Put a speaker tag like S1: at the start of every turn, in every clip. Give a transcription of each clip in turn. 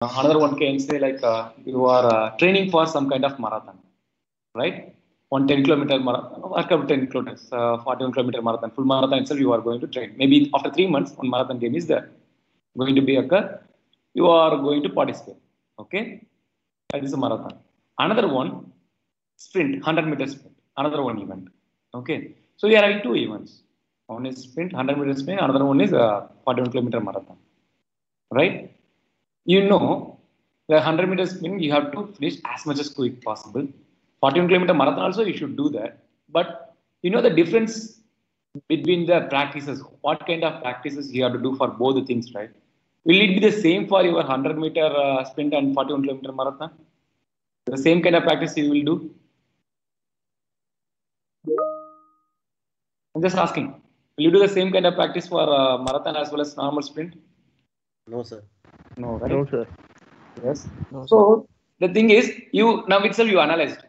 S1: Another one can say like you are training for some kind of marathon, right? On 10-kilometer marathon, work up 10 kilometers, 41-kilometer marathon, full marathon itself you are going to train. Maybe after 3 months, one marathon game is there going to be occur. You are going to participate. Okay, that is a marathon. Another one, sprint, 100-meter sprint. Another one event. Okay, so we are having two events. One is sprint, 100-meter sprint. Another one is 41-kilometer marathon. Right? You know, the 100-meter sprint you have to finish as much as quick possible. 41-kilometer marathon also you should do that. But you know the difference between the practices. What kind of practices you have to do for both the things, right? Will it be the same for your 100-meter sprint and 41-kilometer marathon? The same kind of practice you will do? I'm just asking. Will you do the same kind of practice for marathon as well as normal sprint?
S2: No, sir.
S1: No, right?
S3: No, sir.
S1: Yes.
S3: No, sir.
S1: So the thing is, you now itself you analyzed.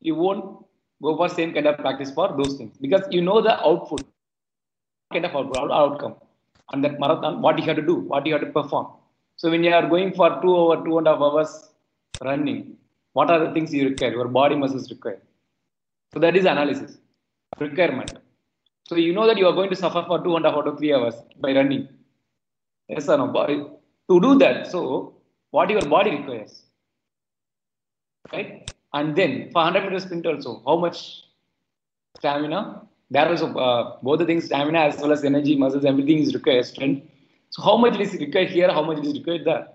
S1: You won't go for same kind of practice for those things because you know the output, kind of outcome, and that marathon, what you have to do, what you have to perform. So when you are going for 2 hours, 2.5 hours running, what are the things you require? Your body muscles require. So that is analysis, requirement. So you know that you are going to suffer for 2.5 to 3 hours by running. Yes or no? To do that, so what your body requires, right? And then for 100-meter sprint also, how much stamina? There also both the things, stamina as well as energy, muscles, everything is required, strength. So how much is required here? How much is required there?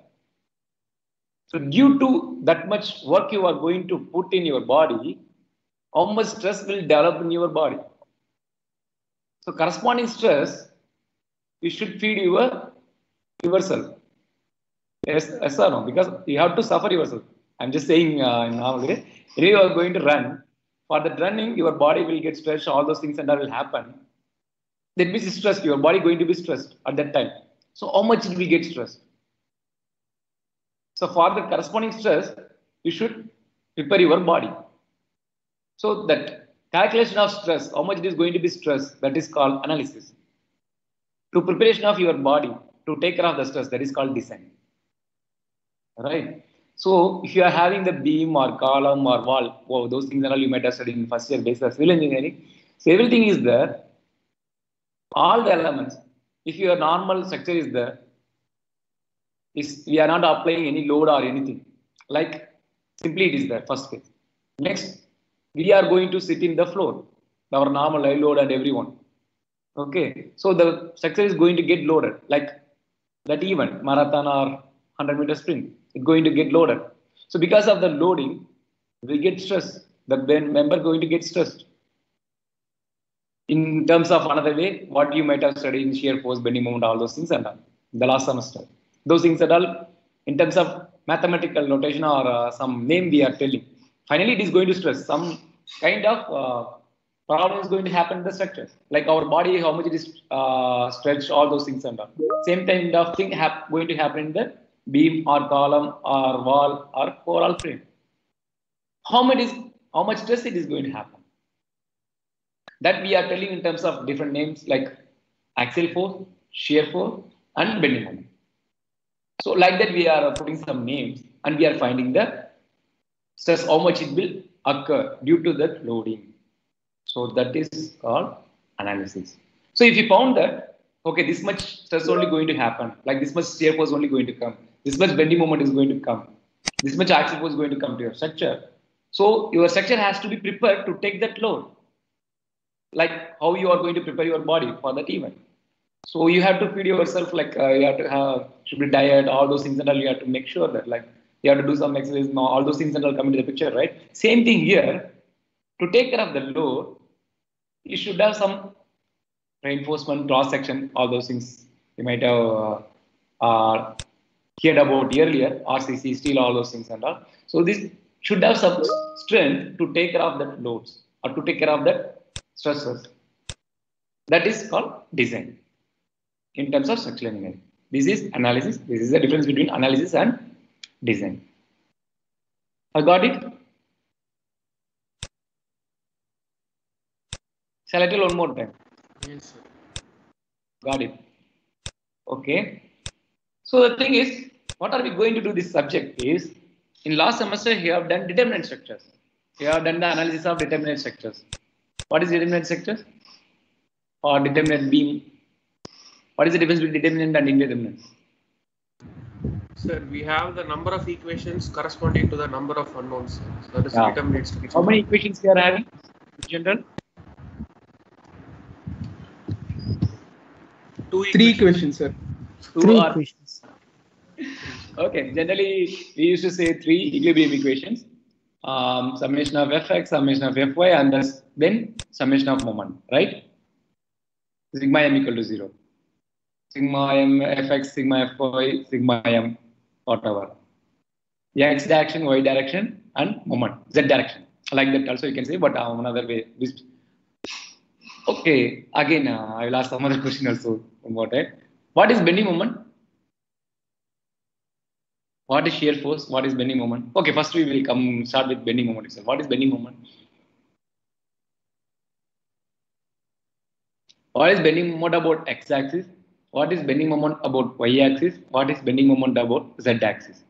S1: So due to that much work you are going to put in your body, how much stress will develop in your body? So corresponding stress, you should feed yourself. Yes or no? Because you have to suffer yourself. I'm just saying in normal way. If you are going to run, for that running, your body will get stressed, all those things and that will happen. That means stressed, your body going to be stressed at that time. So how much it will get stressed? So for the corresponding stress, you should prepare your body. So that calculation of stress, how much it is going to be stress, that is called analysis. To preparation of your body to take care of the stress, that is called design. Right? So if you are having the beam or column or wall, oh, those things and all you might have studied in first year basic civil engineering. So everything is there. All the elements. If your normal structure is there, we are not applying any load or anything. Like simply it is there, first case. Next, we are going to sit in the floor, our normal live load and everyone. Okay, so the structure is going to get loaded, like that event, marathon or 100-meter sprint, it's going to get loaded. So because of the loading, we get stressed. The member going to get stressed. In terms of another way, what you might have studied in shear force, bending moment, all those things and all, the last semester. Those things and all, in terms of mathematical notation or some name we are telling. Finally, it is going to stress. Some kind of problem is going to happen in the structure. Like our body, how much it is stretched, all those things and all. Same kind of thing going to happen in the beam or column or wall or overall frame. How much stress it is going to happen? That we are telling in terms of different names like axial force, shear force, and bending moment. So like that we are putting some names and we are finding the stress, how much it will occur due to that loading. So that is called analysis. So if you found that, okay, this much stress only going to happen, like this much shear force only going to come, this much bending moment is going to come, this much axial force is going to come to your structure. So your structure has to be prepared to take that load. Like how you are going to prepare your body for that event. So you have to feed yourself, like you have to have, should be diet, all those things and all, you have to make sure that like you have to do some exercise, all those things and all come into the picture, right? Same thing here, to take care of the load, you should have some reinforcement, cross section, all those things you might have heard about earlier, RCC, steel, all those things and all. So this should have some strength to take care of that loads or to take care of that stresses. That is called design in terms of structural engineering. This is analysis. This is the difference between analysis and design. I got it? Shall I tell one more time?
S2: Yes, sir.
S1: Got it. Okay. So the thing is, what are we going to do this subject is, in last semester you have done determinant structures. You have done the analysis of determinant structures. What is determinant structures? Or determinant beam? What is the difference between determinant and indeterminate?
S2: Sir, we have the number of equations corresponding to the number of unknowns. So that is determinate structure.
S1: How many equations you are having in general?
S3: 3 equations, sir.
S1: 3 equations. Okay, generally we used to say 3 equilibrium equations. Summation of fx, summation of fy, and then summation of moment, right? Sigma m equal to 0. Sigma m fx, sigma fy, sigma m, whatever. X direction, y direction, and moment, z direction. Like that also you can say, but another way. Okay, again I will ask some other question also about it. What is bending moment? What is shear force? What is bending moment? Okay, first we will start with bending moment itself. What is bending moment? What is bending moment about x-axis? What is bending moment about y-axis? What is bending moment about z-axis?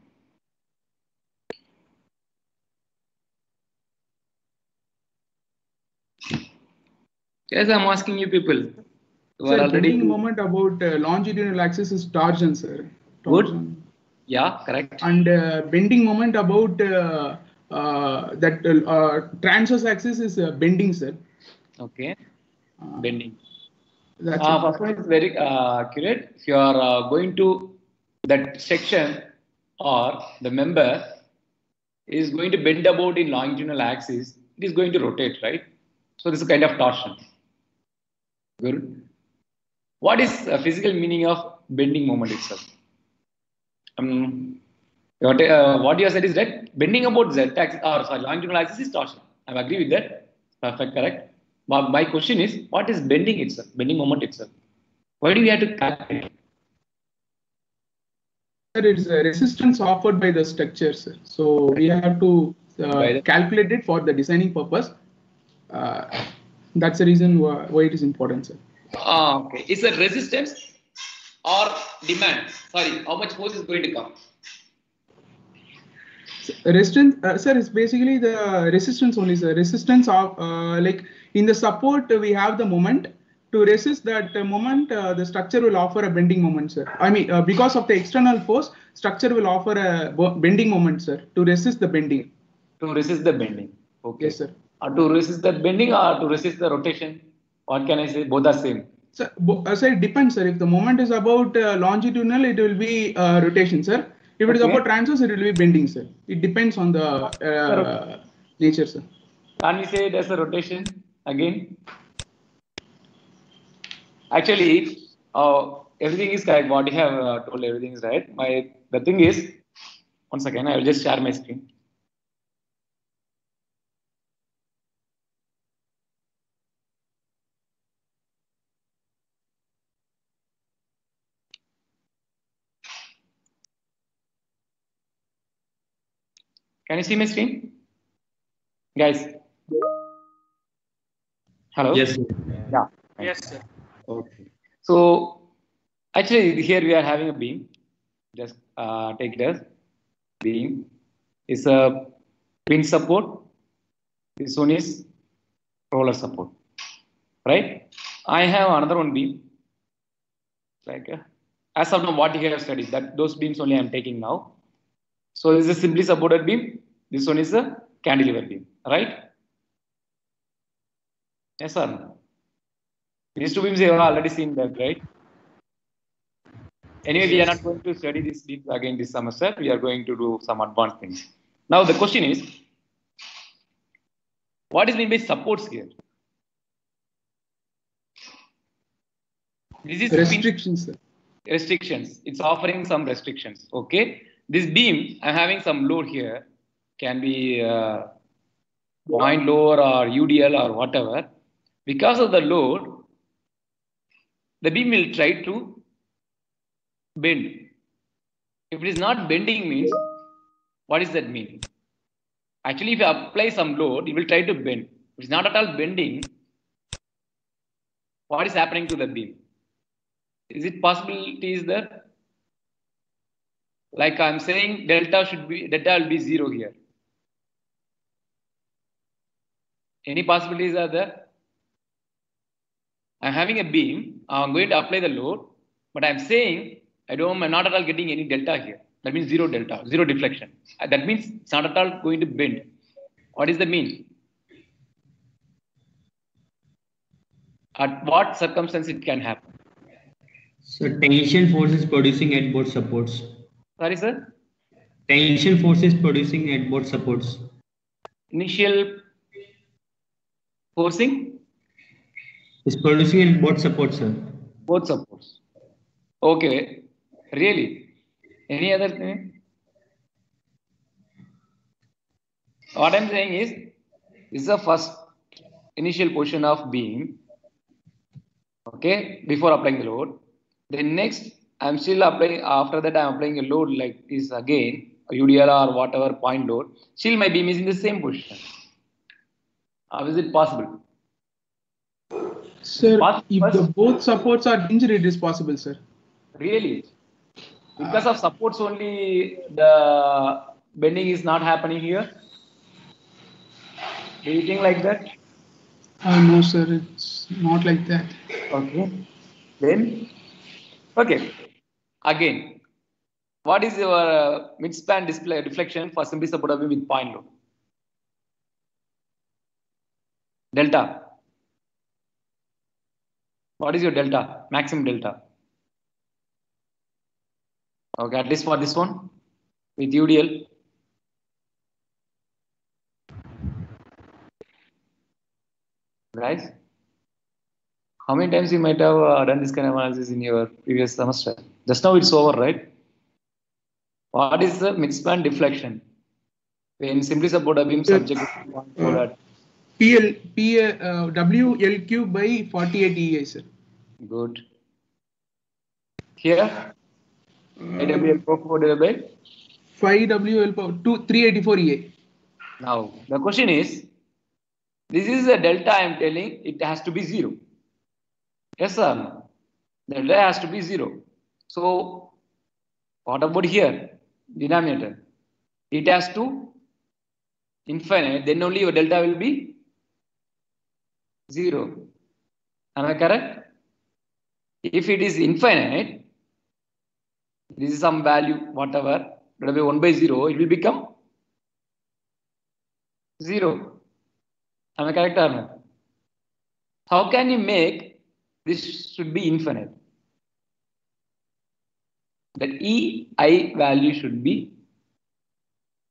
S1: Yes, I'm asking you people.
S3: Sir, bending moment about longitudinal axis is torsion, sir.
S1: Torsion. Good. Yeah, correct.
S3: And bending moment about transverse axis is bending, sir.
S1: Okay. Bending. First one is very accurate. If you are going to that section or the member is going to bend about in longitudinal axis, it is going to rotate, right? So this is a kind of torsion. Good. What is the physical meaning of bending moment itself? What you have said is that bending about z-axis or longitudinal axis is torsion. I agree with that. Perfect, correct. But my question is, what is bending itself? Bending moment itself. Why do we have to calculate it?
S3: Sir, it's a resistance offered by the structure, sir. So we have to calculate it for the designing purpose. That's the reason why it is important, sir.
S1: Okay. Is it resistance or demand? Sorry, how much force is going to come?
S3: Resistance, sir, is basically the resistance only, sir. Resistance of like in the support we have the moment. To resist that moment, the structure will offer a bending moment, sir. I mean, because of the external force, structure will offer a bending moment, sir, to resist the bending.
S1: To resist the bending. Okay.
S3: Yes, sir.
S1: To resist the bending or to resist the rotation? What can I say? Both are same.
S3: Sir, it depends, sir. If the moment is about longitudinal, it will be rotation, sir. If it is about transverse, it will be bending, sir. It depends on the nature, sir.
S1: Can we say it as a rotation again? Actually, everything is correct. What you have told, everything is right. The thing is, once again, I will just share my screen. Can you see my screen, guys? Hello.
S2: Yes.
S1: Yeah.
S2: Yes, sir.
S1: Okay. So actually, here we are having a beam. Just take it as beam. It's a pin support. This one is roller support. Right? I have another one beam. Like as of now, what you have studied, that those beams only I am taking now. So this is a simply supported beam. This one is a cantilever beam. Right? Yes, sir. These two beams you have already seen that, right? Anyway, we are not going to study this beams again this semester. We are going to do some advanced things. Now the question is, what is meant by supports here? This is
S3: restrictions, sir.
S1: Restrictions. It's offering some restrictions. Okay. This beam, I'm having some load here. Can be point load or UDL or whatever. Because of the load, the beam will try to bend. If it is not bending means, what does that mean? Actually, if you apply some load, it will try to bend. If it's not at all bending, what is happening to the beam? Is it possibility is there? Like I'm saying, delta will be 0 here. Any possibilities are there? I'm having a beam. I'm going to apply the load, but I'm saying I'm not at all getting any delta here. That means 0 delta, 0 deflection. That means it's not at all going to bend. What is the mean? At what circumstance it can happen?
S4: So tension force is producing at both supports.
S1: Sorry, sir?
S4: Tension force is producing at both supports.
S1: Initial forcing?
S4: Is producing at both supports, sir.
S1: Both supports. Okay. Really? Any other thing? What I'm saying is, this is the first initial portion of beam. Okay, before applying the load. Then next, I'm still applying, after that I'm applying a load like this again, UDL or whatever point load. Still my beam is in the same position. How is it possible?
S3: Sir, if both supports are hinged, it is possible, sir.
S1: Really? Because of supports only, the bending is not happening here? Do you think like that?
S3: No, sir, it's not like that.
S1: Okay. Then, okay. Again, what is your mid-span deflection for simply supported beam with point load? Delta. What is your delta? Maximum delta. Okay, at least for this one with UDL. Guys, how many times you might have done this kind of analysis in your previous semester? Just now it's over, right? What is the mid-span deflection when simply supported beam subject to that?
S3: WL cube by 48 EA, sir.
S1: Good. Here, AWL 4 divided by
S3: 5 WL power 384 EA.
S1: Now, the question is, this is the delta I am telling, it has to be 0. Yes, sir. The delta has to be 0. So, what about here? Denominator. It has to infinite, then only your delta will be 0. Am I correct? If it is infinite, this is some value, whatever, divided by 1 by 0, it will become 0. Am I correct or not? How can you make this should be infinite? The EI value should be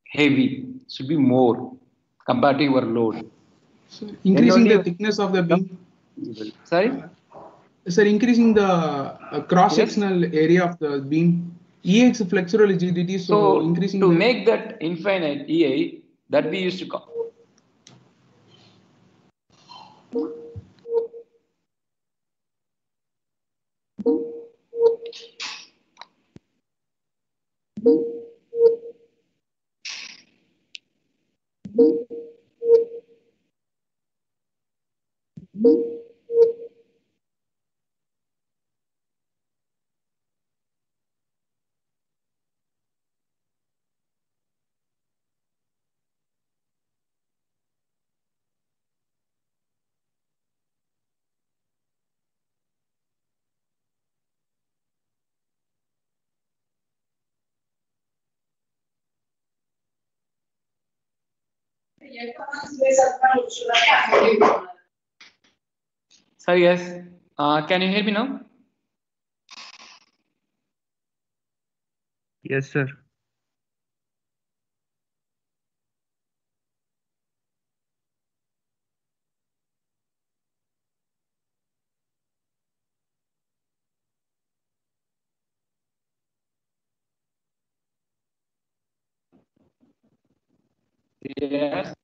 S1: heavy, should be more compared to your load.
S3: So increasing the thickness of the beam.
S1: Sorry?
S3: Sir, increasing the cross-sectional area of the beam. EX flexural rigidity, so increasing
S1: to make that infinite EI, that we used to call. Sorry, yes. Can you hear me now?
S5: Yes, sir.
S1: Yes.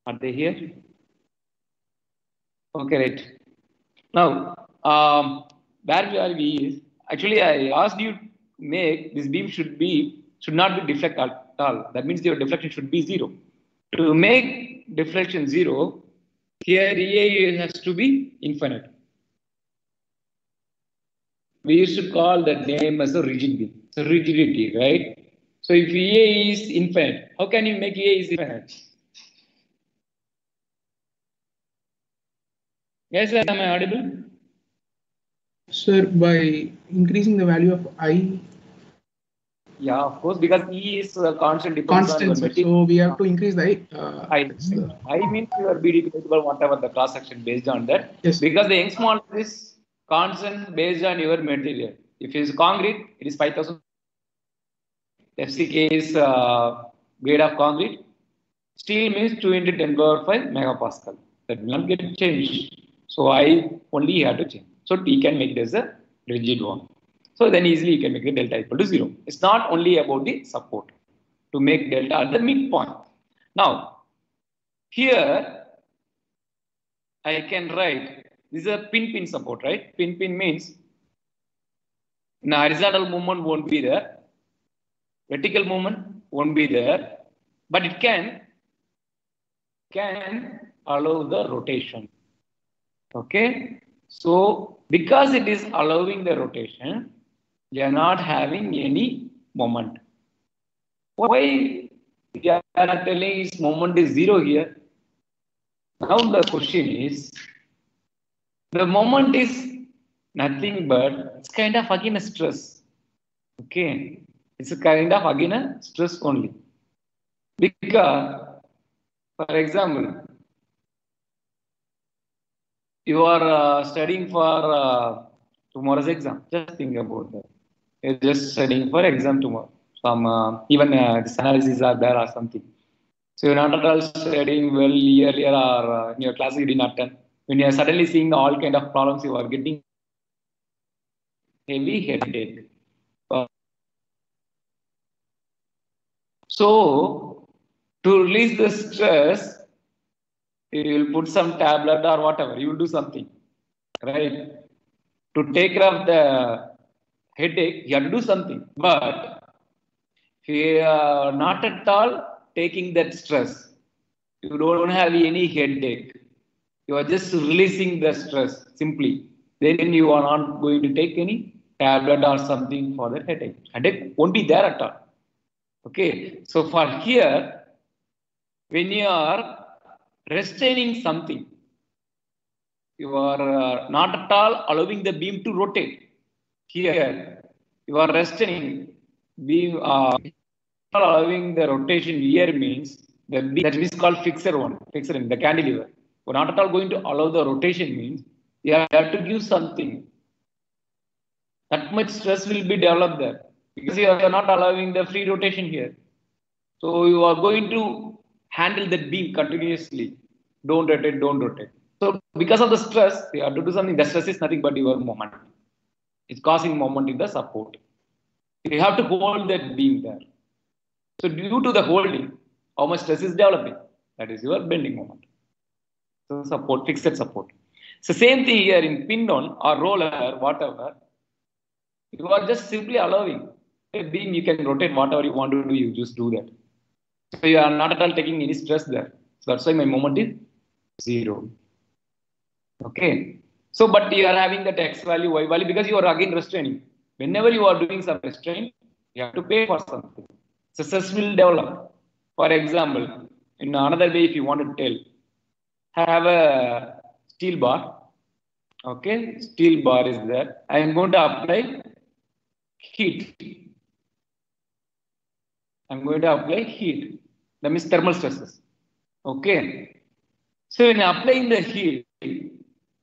S1: Are they here? Okay, right. Now, where we are is actually I asked you to make this beam should not be deflect at all. That means your deflection should be 0. To make deflection 0, here EA has to be infinite. we used to call that name as a rigidity. So rigidity, right? So if A is infinite, how can you make A is infinite? Yes, sir, am I audible?
S3: Sir, by increasing the value of I.
S1: Yeah, of course, because E is a constant depends on your
S3: Constant, sir.
S1: material.
S3: So we have to increase the
S1: I means your BD principle, whatever the cross section based on that.
S3: Yes.
S1: Because the Young's model is constant based on your material. If it is concrete, it is 5,000. FCK is grade of concrete. Steel means 2 into 10 power 5 megapascal. That will not get changed. So I only have to change. So T can make it as a rigid one. So then easily you can make the delta equal to 0. It's not only about the support to make delta at the midpoint. Now, here I can write, this is a pin support, right? Pin means the horizontal movement won't be there, vertical movement won't be there, but it can allow the rotation. Okay, so because it is allowing the rotation, we are not having any moment. Why we are telling its moment is 0 here? Now the question is, the moment is nothing but it's kind of again a stress. Okay, it's a kind of again a stress only. Because, for example, you are studying for tomorrow's exam. Just think about that. You're just studying for exam tomorrow. Some even this analysis are there or something. So you're not at all studying well earlier or in your class you didn't attend. When you're suddenly seeing all kind of problems, you are getting heavy headache. So to release the stress, you will put some tablet or whatever. You will do something, right? To take care of the headache, you have to do something. But if you are not at all taking that stress, you don't have any headache. You are just releasing the stress simply. Then you are not going to take any tablet or something for the headache. Headache won't be there at all. Okay. So for here, when you are restraining something, you are not at all allowing the beam to rotate. Here, you are restraining beam, allowing the rotation here means the beam that is called fixer one, the cantilever. We're not at all going to allow the rotation means you have to give something. That much stress will be developed there because you are not allowing the free rotation here. So you are going to handle that beam continuously. Don't rotate. So because of the stress, you have to do something. The stress is nothing but your moment. It's causing moment in the support. You have to hold that beam there. So due to the holding, how much stress is developing? That is your bending moment. So support, fixed support. So same thing here in pin down or roller, whatever. You are just simply allowing a beam. You can rotate whatever you want to do. You just do that. So you are not at all taking any stress there. So that's why my moment is 0. Okay. So, but you are having that X value, Y value because you are again restraining. Whenever you are doing some restraint, you have to pay for something. So stress will develop. For example, in another way, if you want to tell, have a steel bar. Okay, steel bar is there. I am going to apply heat. I'm going to apply heat. That means thermal stresses. Okay. So when applying the heat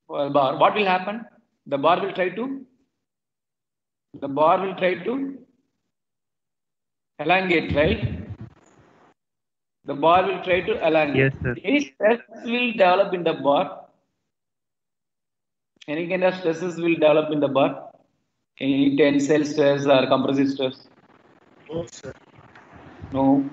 S1: bar, what will happen? The bar will try to elongate, right? The bar will try to elongate.
S4: Yes, sir.
S1: Any stress will develop in the bar. Any kind of stresses will develop in the bar. Any tensile stress or compressive stress?
S2: No, sir.
S1: No,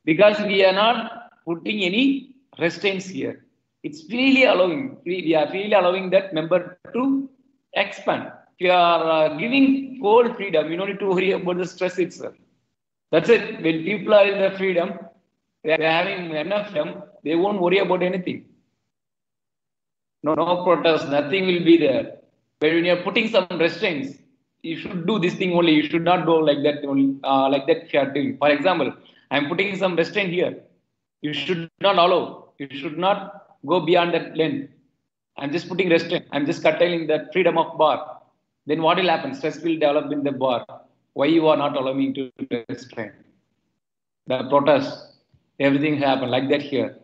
S1: because we are not putting any restraints here. It's freely allowing. We are freely allowing that member to expand. If you are giving full freedom, you don't need to worry about the stress itself. That's it. When people are in the freedom, they are having enough freedom, they won't worry about anything. No protest, nothing will be there. But when you are putting some restraints, you should do this thing only. You should not go like that only, like that if you are doing. For example, I am putting some restraint here. You should not allow. You should not go beyond that length. I'm just putting restraint. I'm just curtailing the freedom of bar. Then what will happen? Stress will develop in the bar. Why you are not allowing me to restrain? The protest, everything happen like that here.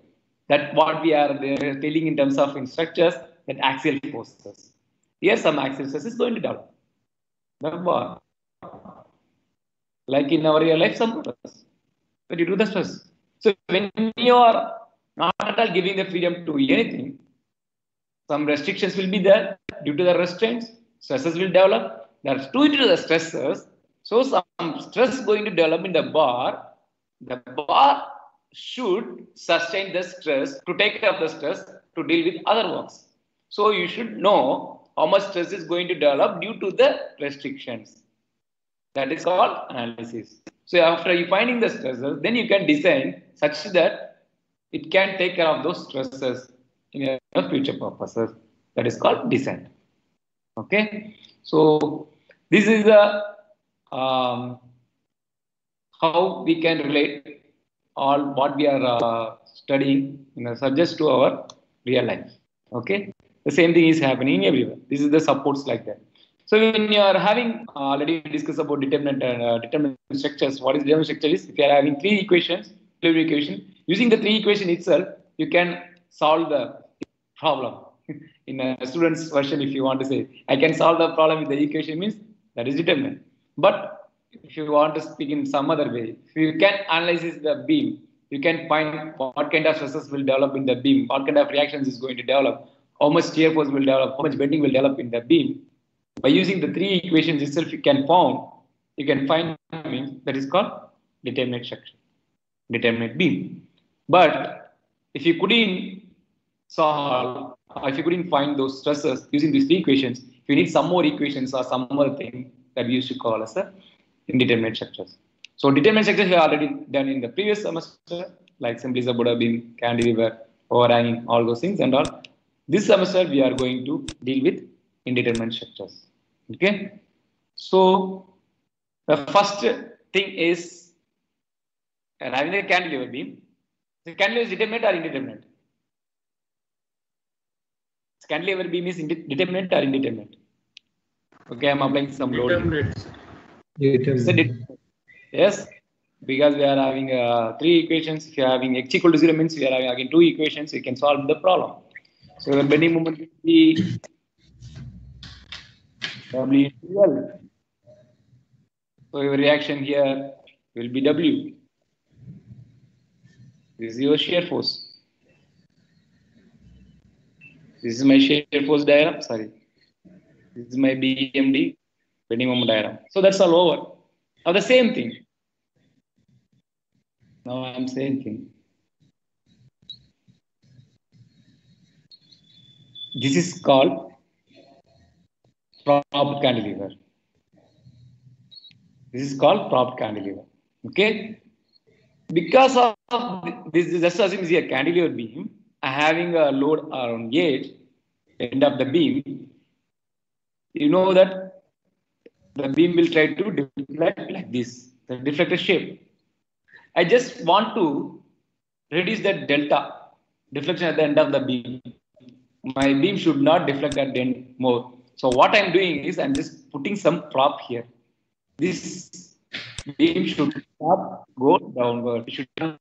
S1: That what we are telling in terms of in structures, that axial forces. Here some axial stress is going to develop. The bar. Like in our real life, some protest. But due to the stress. So when you are not at all giving the freedom to anything, some restrictions will be there due to the restraints. Stresses will develop. That's due to the stresses. So some stress going to develop in the bar. The bar should sustain the stress to take care of the stress to deal with other works. So you should know how much stress is going to develop due to the restrictions. That is called analysis. So after you finding the stresses, then you can design such that it can take care of those stresses in your future purposes. That is called design. Okay. So this is the how we can relate all what we are studying in the subjects to our real life. Okay. The same thing is happening everywhere. This is the supports like that. So when you are having already discussed about determinant and determinant structures, what is determinant structure is if you are having three equations, using the three equation itself, you can solve the problem. In a student's version, if you want to say, I can solve the problem with the equation means that is determinant. But if you want to speak in some other way, if you can analyze the beam, you can find what kind of stresses will develop in the beam, what kind of reactions is going to develop, how much shear force will develop, how much bending will develop in the beam. By using the three equations itself, you can find means that is called determinate structure, determinate beam. But if you couldn't solve, or if you couldn't find those stresses using these three equations, you need some more equations or some other thing that we used to call as the indeterminate structures. So determinate structures we have already done in the previous semester, like simply Buddha beam, cantilever, overhanging, all those things and all. This semester we are going to deal with indeterminate structures. Okay. So the first thing is having a cantilever beam. The cantilever is determinate or indeterminate? Cantilever beam is determinate or indeterminate? Okay, I'm applying some load.
S4: Determinate.
S1: Yes, because we are having three equations. If you are having x equal to 0 means we are having again two equations, you can solve the problem. So the bending moment will be W into L. So your reaction here will be W. This is your shear force. This is my shear force diagram. Sorry. This is my BMD, bending moment diagram. So that's all over. Now the same thing. Now I'm saying thing. This is called propped cantilever. This is called propped cantilever. Okay. Because of this, just assume is a cantilever beam, having a load around edge, end of the beam, you know that the beam will try to deflect like this, the deflected shape. I just want to reduce that delta deflection at the end of the beam. My beam should not deflect at the end more. So what I'm doing is I'm just putting some prop here. This beam should not go downward. It should not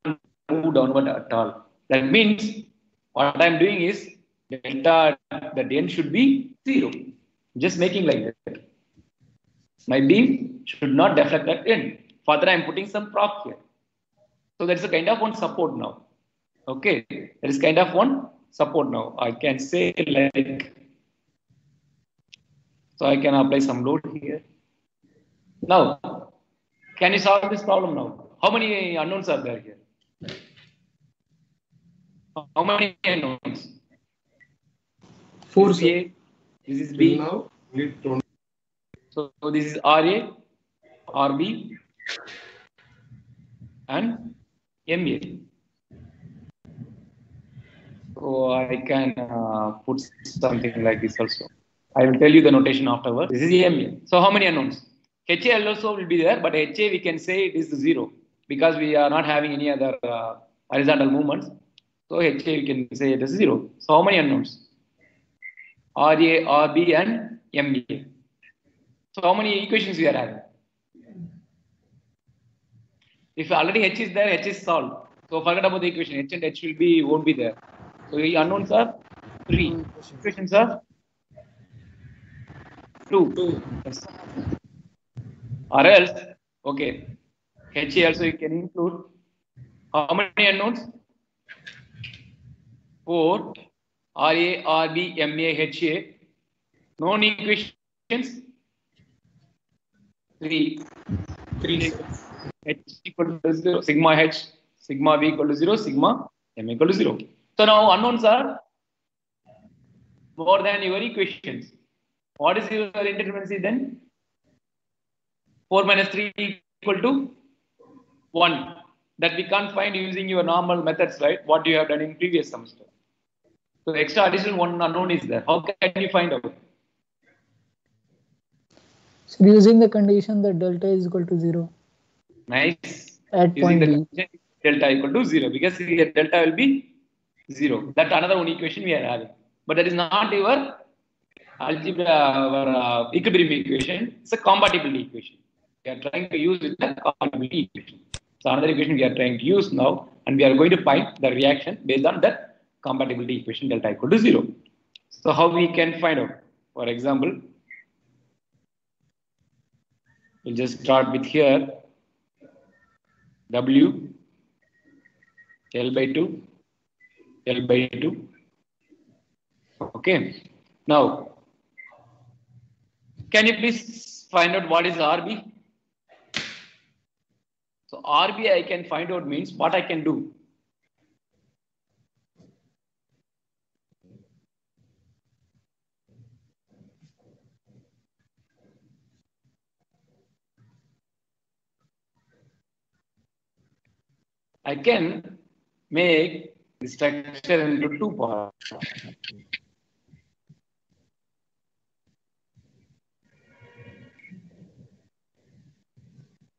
S1: move downward at all. That means what I'm doing is delta at the end should be 0. Just making like that. My beam should not deflect at end. Further, I'm putting some prop here. So that's a kind of one support now. Okay, there is kind of one support now. I can say like, so I can apply some load here. Now, can you solve this problem now? How many unknowns are there here? How many unknowns?
S3: 4.
S1: This is A, this is B.
S2: Now,
S1: So this is RA, RB, and MA. So I can put something like this also. I will tell you the notation afterwards. This is MA. So how many unknowns? HA also will be there, but HA we can say it is 0 because we are not having any other horizontal movements. So HA we can say it is 0. So how many unknowns? RA, RB and MA. So how many equations we are having? If already H is there, H is solved. So forget about the equation. H and H won't be there. So the unknowns are 3. Equations are 2. Yes. Or else, okay, HA also you can include. How many unknowns? 4. RA, RB, MA, HA. Known equations? 3. H equal to 0, sigma H, sigma V equal to 0, sigma M equal to 0. So now unknowns are more than your equations. What is your indeterminacy then? 4 minus 3 equal to 1. That we can't find using your normal methods, right? What you have done in previous semester. So extra additional one unknown is there. How can you find out?
S5: So using the condition that delta is equal to 0.
S1: Nice.
S5: At
S1: Using
S5: point
S1: the
S5: B.
S1: condition delta equal to 0 because here delta will be 0. That's another one equation we are having. But that is not your algebra or equilibrium equation. It's a compatibility equation. We are trying to use it as a compatibility equation. So another equation we are trying to use now, and we are going to find the reaction based on that compatibility equation delta equal to 0. So how we can find out? For example, we'll just start with here W L by 2 L by 2. Okay. Now, can you please find out what is RB? So RB I can find out means what I can do. I can make the structure into 2 parts.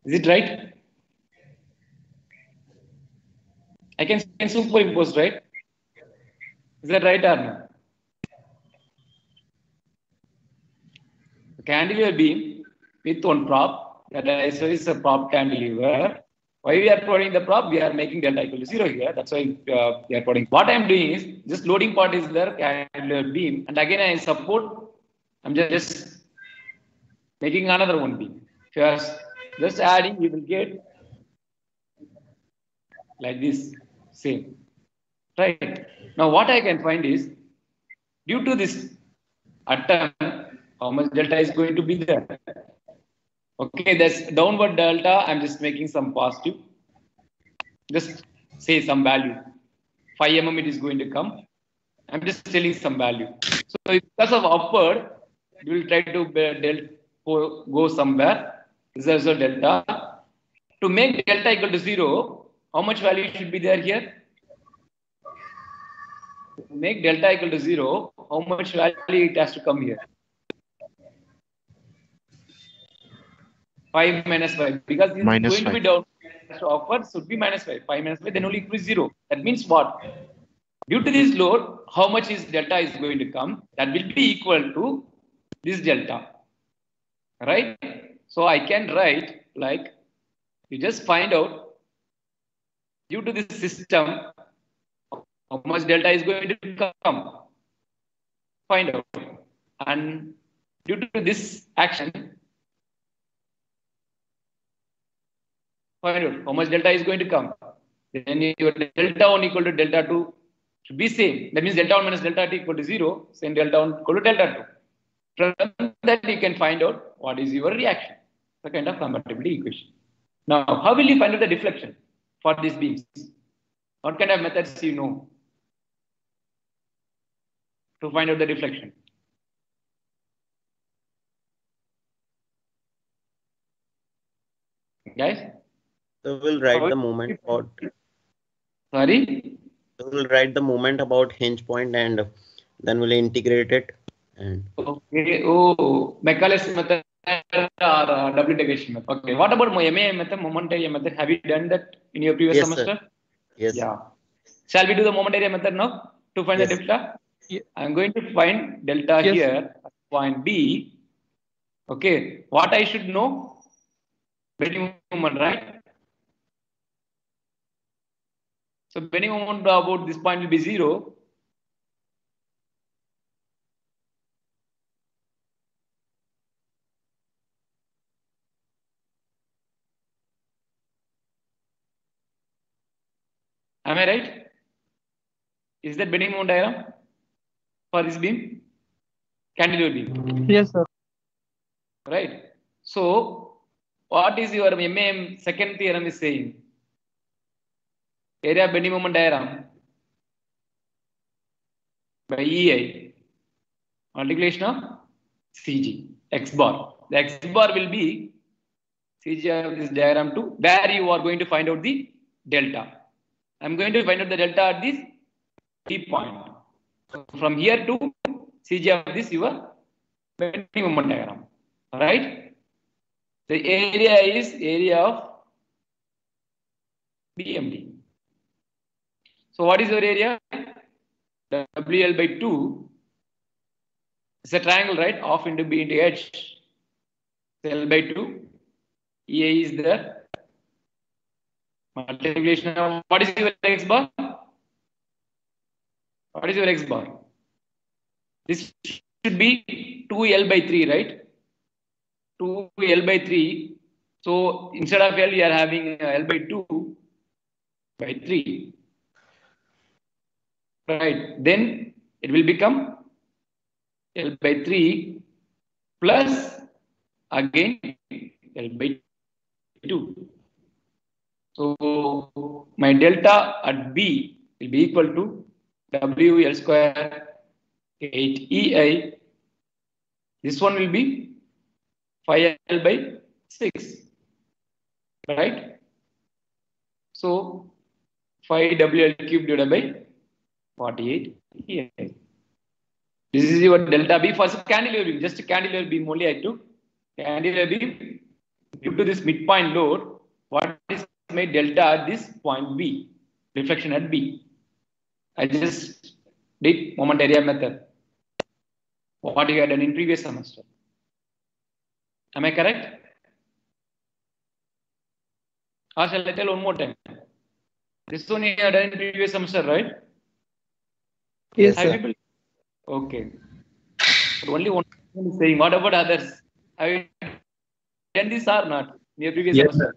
S1: Is it right? I can superimpose, right? Is that right or no? The cantilever beam with one prop, that is a prop cantilever. Why we are putting the prop? We are making delta equal to 0 here. That's why we are putting. What I am doing is just loading part is there, cantilever beam, and again I support. I'm just making another one beam. If you are just adding, you will get like this, same. Right. Now what I can find is due to this atom, how much delta is going to be there? Okay, that's downward delta. I'm just making some positive. Just say some value. 5 mm it is going to come. I'm just telling some value. So because of upward, you will try to go somewhere. This is also delta. To make delta equal to 0, how much value should be there here? To make delta equal to 0, how much value it has to come here? 5 minus 5, because this
S6: Minus
S1: is going
S6: 5.
S1: to be down. So upward should be minus 5. 5 minus 5, then only equals 0. That means what? Due to this load, how much is delta is going to come? That will be equal to this delta. Right? So I can write like, you just find out due to this system, how much delta is going to come. Find out. And due to this action, find out how much delta is going to come. Then your delta 1 equal to delta 2 should be same. That means delta 1 minus delta 2 equal to 0. Same delta 1 equal to delta 2. From that you can find out what is your reaction. The kind of compatibility equation. Now, how will you find out the deflection for these beams? What kind of methods you know to find out the deflection? Guys?
S7: So we'll write the moment about.
S1: Sorry?
S7: So we'll write the moment about hinge point and then we'll integrate it and
S1: Okay. Oh, Macaulay's method or double integration method. Okay. What about MAM method, moment area method? Have you done that in your previous
S7: yes,
S1: semester?
S7: sir. Yes.
S1: Yeah. Shall we do the moment area method now to find
S7: Yes.
S1: the delta?
S3: Yeah.
S1: I'm going to find delta
S3: Yes.
S1: here at point B. Okay. What I should know? Bending moment, right? So bending moment about this point will be 0. Am I right? Is that bending moment diagram for this beam? Cantilever beam.
S3: Yes, sir.
S1: Right. So what is your MAM second theorem is saying? Area bending moment diagram by EI multiplication of CG x bar. The x bar will be CG of this diagram to where you are going to find out the delta. I'm going to find out the delta at this T point. So from here to CG of this your bending moment diagram. Right? The area is area of BMD. So what is your area? WL by 2. It's a triangle, right? Half into B into H. So L by 2. EA is there. Multiplication of what is your x bar? What is your x bar? This should be 2L by 3, right? 2L by 3. So instead of L, you are having L by 2 by 3. Right. Then it will become L by 3 plus again L by 2. So my delta at B will be equal to WL square 8EI. This one will be 5L by 6. Right? So 5WL cube divided by 48 EI. This is your delta B for cantilever beam. Just cantilever beam only I took. Cantilever beam due to this midpoint load. What is my delta at this point B? Reflection at B. I just did moment area method. What you had done in previous semester. Am I correct? Or shall I tell one more time? This one you had done in previous semester, right?
S3: Yes,
S1: Have
S3: sir.
S1: people? Okay. But only one is saying. What about others? Have you done this or not? In your previous
S4: Yes,
S1: semester?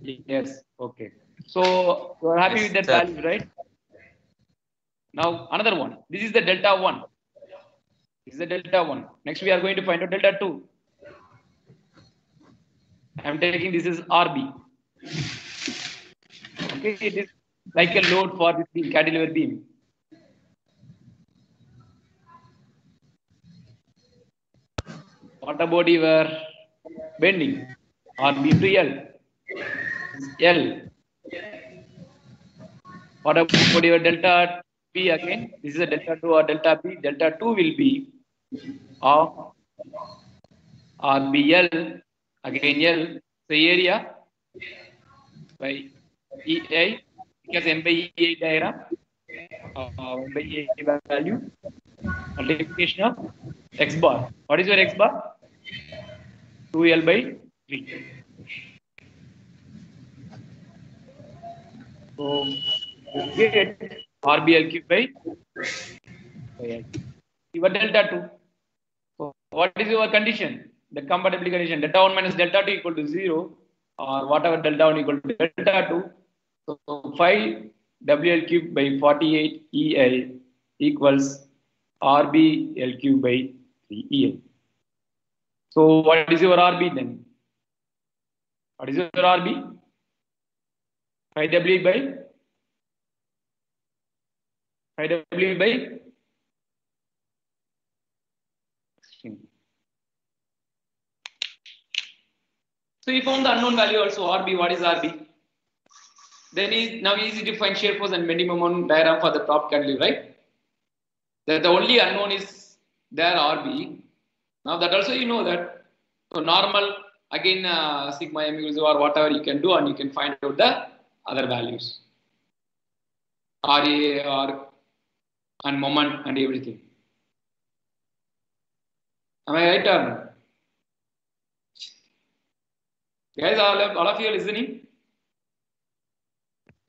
S1: Yes. Okay. So you are happy with that value, right? Now another one. This is the delta 1. This is the delta 1. Next we are going to find out delta 2. I am taking this is RB. Okay, it is like a load for this beam, cantilever beam. What about your bending? RB to L. L. What about your delta B again? This is a delta 2 or delta B. Delta 2 will be of RBL again L. So area by EA because M by EA diagram M by EA value multiplication of x bar. What is your x bar? 2L by 3. So you get RBL cube by L. Your delta 2. So what is your condition? The compatibility condition delta 1 minus delta 2 equal to 0 or whatever delta 1 equal to delta 2. So 5 WL cube by 48 EL equals RB L cube by 3 EL. So what is your RB then? What is your RB? 5W by 5W by 16. So we found the unknown value also RB. What is RB? Then is now easy to find shear force and bending moment diagram for the top cantilever, right? That the only unknown is their RB. Now that also you know that. So normal again sigma m equals or whatever you can do, and you can find out the other values. RA or and moment and everything. Am I right or no? Guys, all of you are listening?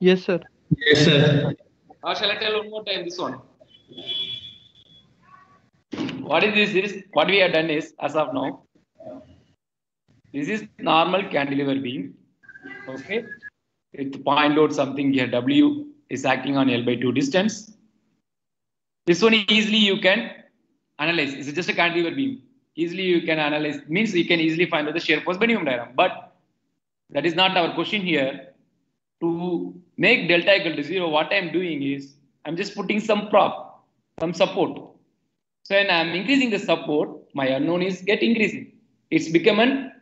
S6: Yes, sir.
S4: Yes, sir.
S1: Or shall I tell one more time this one? What is this? What we have done is, as of now, this is normal cantilever beam. Okay. With point load something here, W is acting on L/2 distance. This one easily you can analyze. It's just a cantilever beam. Easily you can analyze, means you can easily find out the shear force bending moment diagram. But that is not our question here. To make delta equal to 0, what I am doing is, I'm just putting some prop, some support. So when I am increasing the support, my unknown is increasing. It's become an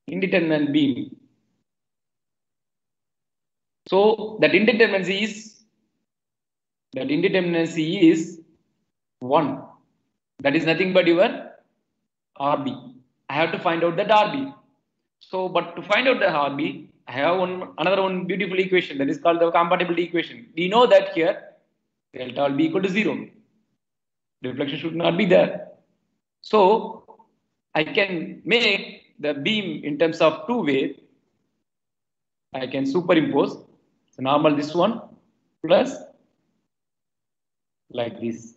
S1: indeterminate beam. So that indeterminacy is 1. That is nothing but your RB. I have to find out that RB. So, but to find out the RB, I have another one beautiful equation that is called the compatibility equation. We know that here delta will be equal to 0. Deflection should not be there. So I can make the beam in terms of two ways. I can superimpose. So normal this one plus like this.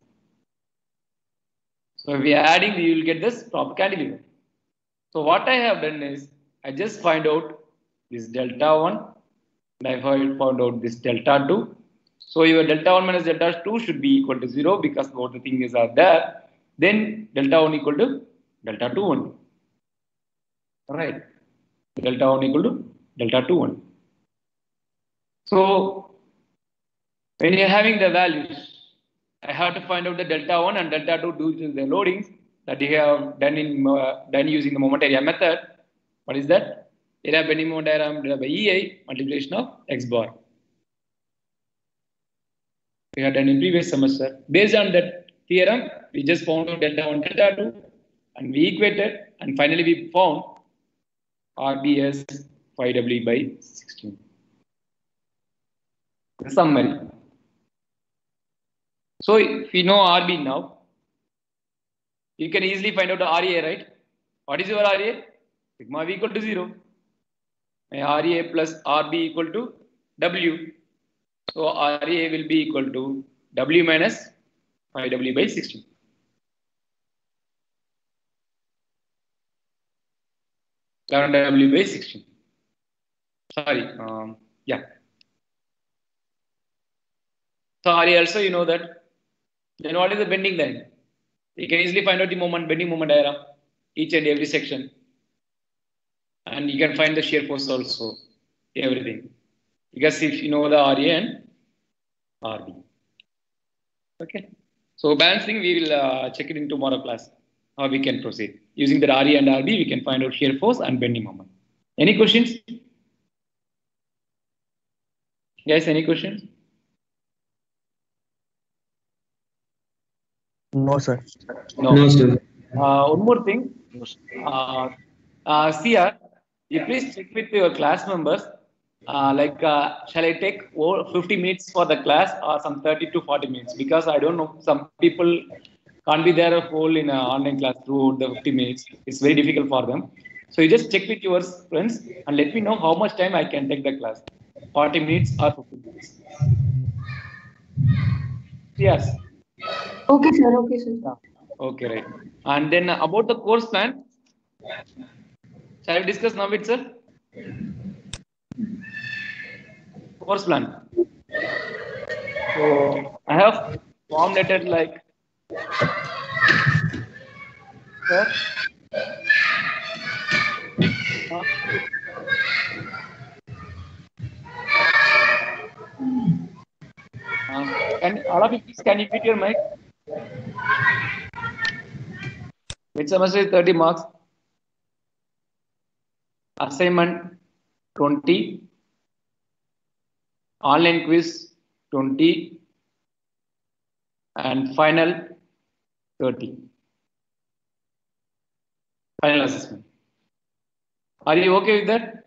S1: So if we are adding, you will get this proper cantilever. So what I have done is, I just find out this delta 1 and I found out this delta 2. So your delta 1 minus delta 2 should be equal to 0 because both the things are there. Then delta 1 equal to delta 2 1. Alright. Delta 1 equal to delta 2 1. So when you are having the values, I have to find out the delta 1 and delta 2 due to the loadings that you have done using the moment area method. What is that? Area bending moment diagram divided by EI multiplication of X bar. We had done in previous semester. Based on that theorem, we just found out delta 1, delta 2, and we equated, and finally we found RBS 5W by 16. The summary. So if we know RB now, you can easily find out the RA, right? What is your RA? Sigma V equal to 0. My RA plus RB equal to W. So RA will be equal to W minus 5W by 16. W by 16. Sorry, yeah. So RA also you know that. Then what is the bending then? You can easily find out the bending moment diagram, each and every section. And you can find the shear force also, everything. Because if you know the RA and RB. Okay. So balancing, we will check it in tomorrow class, how we can proceed. Using the RA and RB, we can find out shear force and bending moment. Any questions? Guys, any questions?
S7: No, sir.
S4: No, sir.
S1: One more thing. CR, you please check with your class members. Shall I take 50 minutes for the class or some 30 to 40 minutes? Because I don't know, some people can't be there a whole in an online class throughout the 50 minutes. It's very difficult for them. So you just check with your friends and let me know how much time I can take the class. 40 minutes or 50 minutes. Yes.
S8: Okay, sir. Okay, sir.
S1: Yeah. Okay, right. And then about the course plan, shall we discuss now itself? Course plan. So I have formulated like can all of you please can you mute your mic? Which semester is 30 marks? Assignment 20. Online quiz 20. And final 30. Final assessment. Are you okay with that?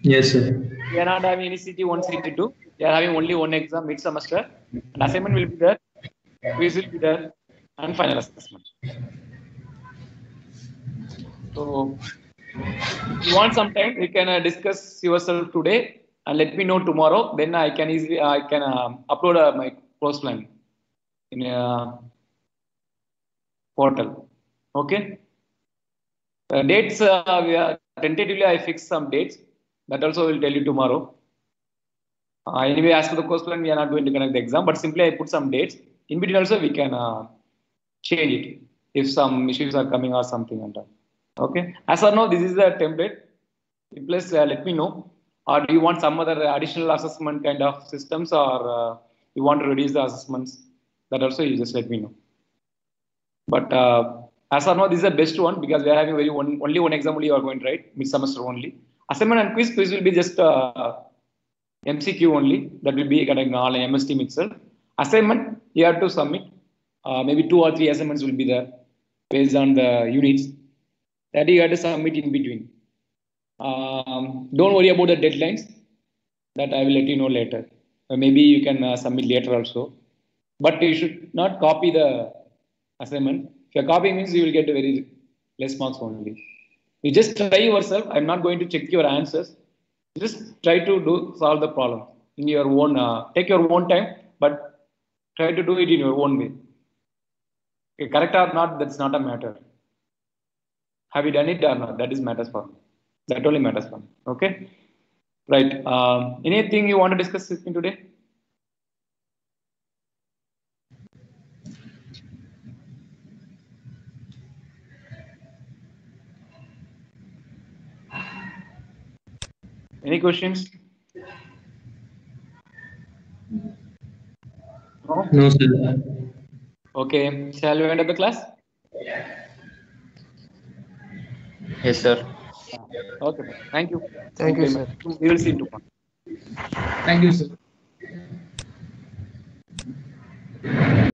S4: Yes, sir.
S1: We are not having any CT1, CT2. We are having only one exam mid semester. And assignment will be there, quiz will be there, and final assessment. So, if you want some time, we can discuss yourself today and let me know tomorrow. Then I can easily upload my course plan in a portal. Okay. Dates we are tentatively I fixed some dates. That also will tell you tomorrow. Anyway, as for the course plan, we are not going to conduct the exam, but simply I put some dates. In between also we can change it if some issues are coming or something and all. Okay. As of now, this is the template. Plus, let me know. Or do you want some other additional assessment kind of systems, or you want to reduce the assessments? That also you just let me know. But as of now, this is the best one because we are having only one exam only you are going to write mid semester only. Assignment and quiz will be just MCQ only. That will be kind of all in MS Team itself. Assignment you have to submit. Maybe 2 or 3 assignments will be there based on the units that you have to submit in between. Don't worry about the deadlines. That I will let you know later. Maybe you can submit later also. But you should not copy the assignment. If you are copying means you will get very less marks only. You just try yourself. I'm not going to check your answers. Just try to solve the problem in your own. Take your own time, but try to do it in your own way. Okay, correct or not, that's not a matter. Have you done it or not? That is matters for me. That only matters for me. Okay. Right. Anything you want to discuss with me today? Any questions? No?
S4: No, sir.
S1: Okay. Shall we end up the class?
S7: Yes, sir.
S1: Okay. Thank you.
S2: Thank you,
S1: very
S2: sir.
S1: much. We will see you tomorrow.
S3: Thank you, sir.